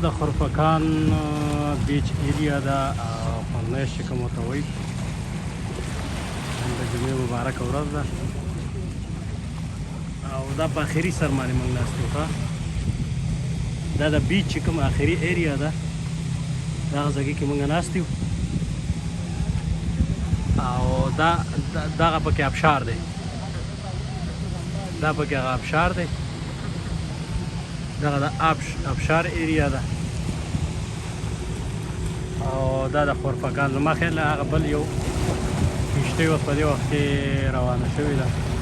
د خرفکان بیچ ایریا ده خورنیش چې کوم ورته وایي. نن د جمعې مبارکه ورځ ده او دا په آخري سر باندې موږ ناست یو. دا د بیچ چې کوم آخري ایریا ده دغه ځای کې موږ ناست یو او دغه پکې ابشار دی. دا پکې هغه ابشار دی. دغه د ابشار ایریا ده او دا د خرفکان. زما خیال هغه بل یو کشتۍ اوس په دې وخت کې روانه شوې ده.